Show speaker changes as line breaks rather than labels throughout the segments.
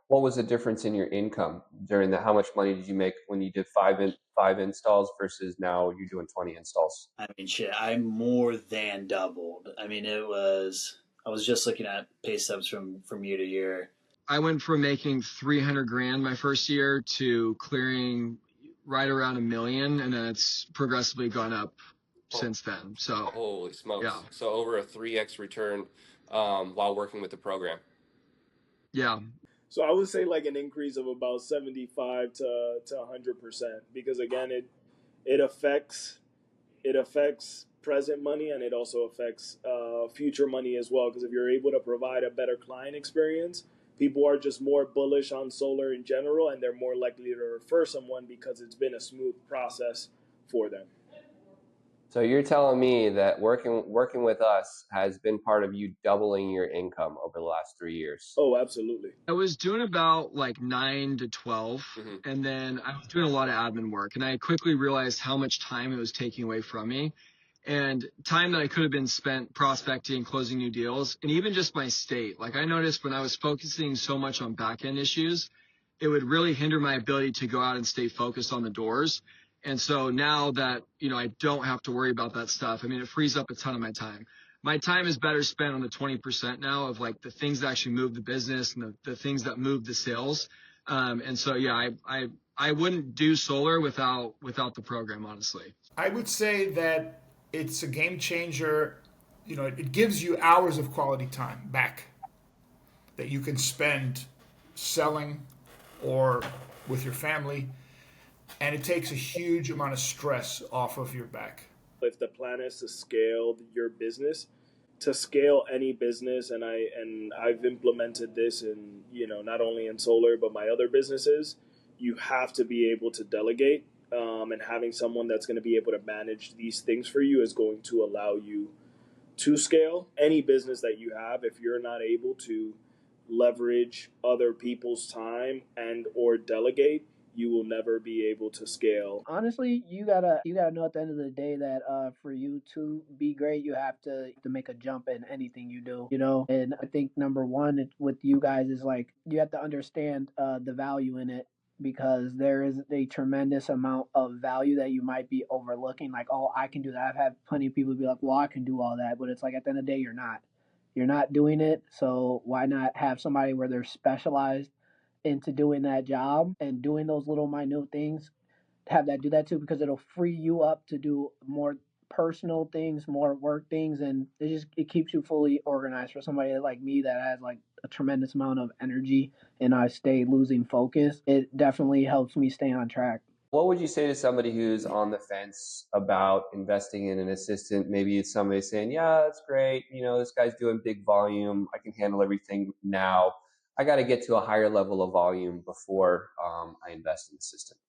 What was the difference in your income during that? How much money did you make when you did five installs versus now you're doing 20 installs?
I mean, shit, I more than doubled. I mean, I was just looking at pay stubs from year to year.
I went from making 300 grand my first year to clearing right around a million, and then it's progressively gone up
Oh,
since then. So
holy
yeah,
smokes. So over a 3x return while working with the program.
yeah.
So I would say like an increase of about 75 to 100%, because again it affects it affects present money, and it also affects future money as well, because if you're able to provide a better client experience, people are just more bullish on solar in general, and they're more likely to refer someone because it's been a smooth process for them.
So you're telling me that working with us has been part of you doubling your income over the last 3 years.
Oh, absolutely.
I was doing about like 9 to 12,
Hmm.
and then I was doing a lot of admin work, and I quickly realized how much time it was taking away from me, and time that I could have been spent prospecting, closing new deals, and even just my state. Like I noticed when I was focusing so much on back end issues, it would really hinder my ability to go out and stay focused on the doors. And so now that, I don't have to worry about that stuff, I mean, it frees up a ton of my time. My time is better spent on the 20% now of like the things that actually move the business and the things that move the sales. And so, yeah, I wouldn't do solar without the program, honestly.
I would say that it's a game changer. It gives you hours of quality time back that you can spend selling or with your family, and it takes a huge amount of stress off of your back.
If the plan is to scale your business, to scale any business, I've implemented this in, not only in solar but my other businesses, you have to be able to delegate, and having someone that's going to be able to manage these things for you is going to allow you to scale any business that you have. If you're not able to leverage other people's time and or delegate, you will never be able to scale.
Honestly, you gotta know at the end of the day that for you to be great, you have to make a jump in anything you do, you know. And I think number one with you guys is like you have to understand the value in it, because there is a tremendous amount of value that you might be overlooking. Like, oh, I can do that. I've had plenty of people be like, well, I can do all that, but it's like at the end of the day, you're not doing it. So why not have somebody where they're specialized into doing that job and doing those little minute things, have that do that too, because it'll free you up to do more personal things, more work things, and it keeps you fully organized. For somebody like me that has like a tremendous amount of energy and I stay losing focus, it definitely helps me stay on track.
What would you say to somebody who's on the fence about investing in an assistant? Maybe it's somebody saying, yeah, that's great. This guy's doing big volume. I can handle everything now. I got to get to a higher level of volume before I invest in an assistant.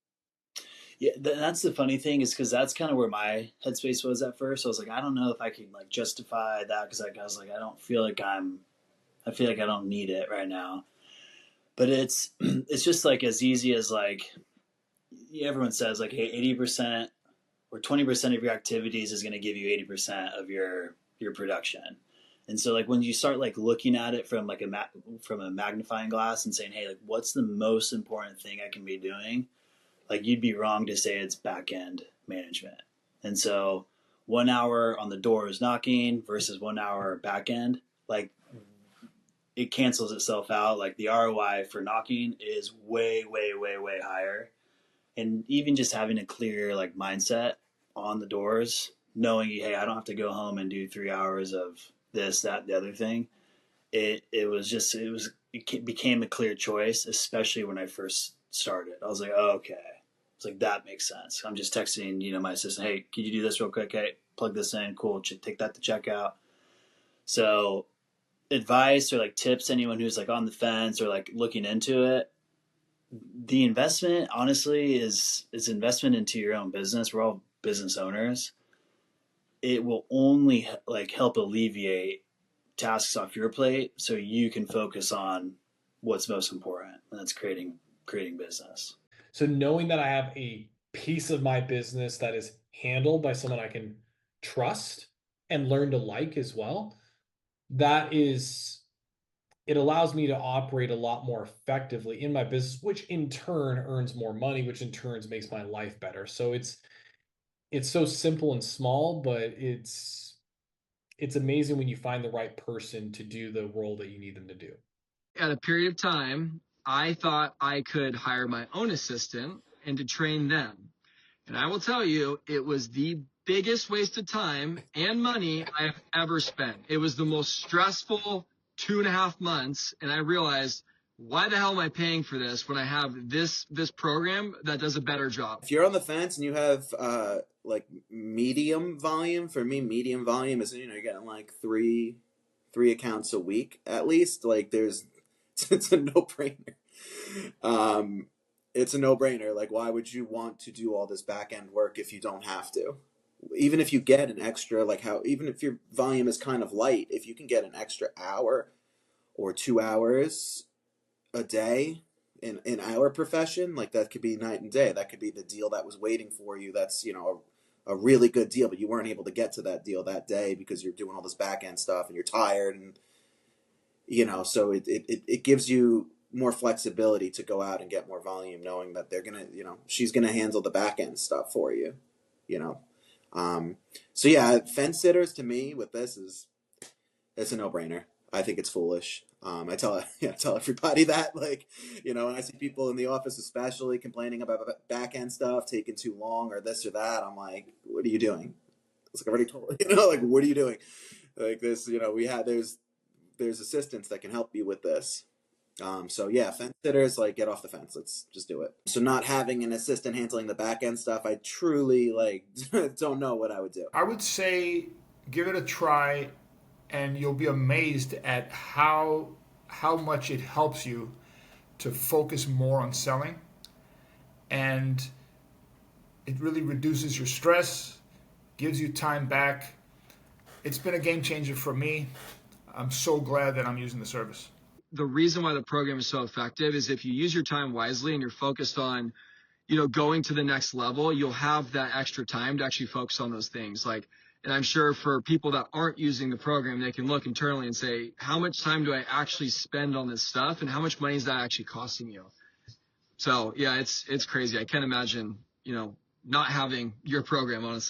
Yeah, that's the funny thing is because that's kind of where my headspace was at first. I was like, I don't know if I can like justify that because I was like, I feel like I don't need it right now. But it's it's just like as easy as like everyone says like, hey, 80% or 20% of your activities is going to give you 80% of your production. And so like when you start like looking at it from like from a magnifying glass and saying, hey, like what's the most important thing I can be doing? Like you'd be wrong to say it's back end management. And so 1 hour on the doors knocking versus 1 hour back end, like it cancels itself out. Like the ROI for knocking is way, way, way, way higher. And even just having a clear like mindset on the doors, knowing, hey, I don't have to go home and do 3 hours of this, that, the other thing. It became a clear choice, especially when I first started. I was like, oh, okay. It's like that makes sense. I'm just texting, my assistant, hey, can you do this real quick? Hey, plug this in, cool. Take that to checkout. So, advice or like tips, anyone who's like on the fence or like looking into it, the investment honestly is investment into your own business. We're all business owners. It will only like help alleviate tasks off your plate so you can focus on what's most important, and that's creating business.
So knowing that I have a piece of my business that is handled by someone I can trust and learn to like as well, that is it allows me to operate a lot more effectively in my business, which in turn earns more money, which in turn makes my life better. So it's so simple and small, but it's amazing when you find the right person to do the role that you need them to do.
At a period of time, I thought I could hire my own assistant and to train them. And I will tell you, it was the biggest waste of time and money I have ever spent. It was the most stressful 2.5 months. And I realized, why the hell am I paying for this when I have this program that does a better job?
If you're on the fence and you have like medium volume, for me, medium volume is, you're getting like three accounts a week at least. Like it's a no-brainer. It's a no-brainer. Like, why would you want to do all this back-end work if you don't have to? Even if you get an extra, even if your volume is kind of light, if you can get an extra hour or 2 hours a day in our profession, like, that could be night and day. That could be the deal that was waiting for you. That's, a really good deal, but you weren't able to get to that deal that day because you're doing all this back-end stuff and you're tired, and so it gives you more flexibility to go out and get more volume, knowing that they're gonna, she's gonna handle the back end stuff for you, So yeah, fence sitters to me with this it's a no brainer. I think it's foolish. I tell everybody that, when I see people in the office, especially complaining about back end stuff taking too long or this or that, I'm like, what are you doing? It's like, I already told what are you doing? Like this, there's assistants that can help you with this. So yeah, fence sitters, get off the fence. Let's just do it. So not having an assistant handling the back end stuff, I truly don't know what I would do.
I would say give it a try, and you'll be amazed at how much it helps you to focus more on selling, and it really reduces your stress, gives you time back. It's been a game changer for me. I'm so glad that I'm using the service.
The reason why the program is so effective is if you use your time wisely and you're focused on, going to the next level, you'll have that extra time to actually focus on those things. And I'm sure for people that aren't using the program, they can look internally and say, how much time do I actually spend on this stuff? And how much money is that actually costing you? So yeah, it's crazy. I can't imagine, not having your program, honestly.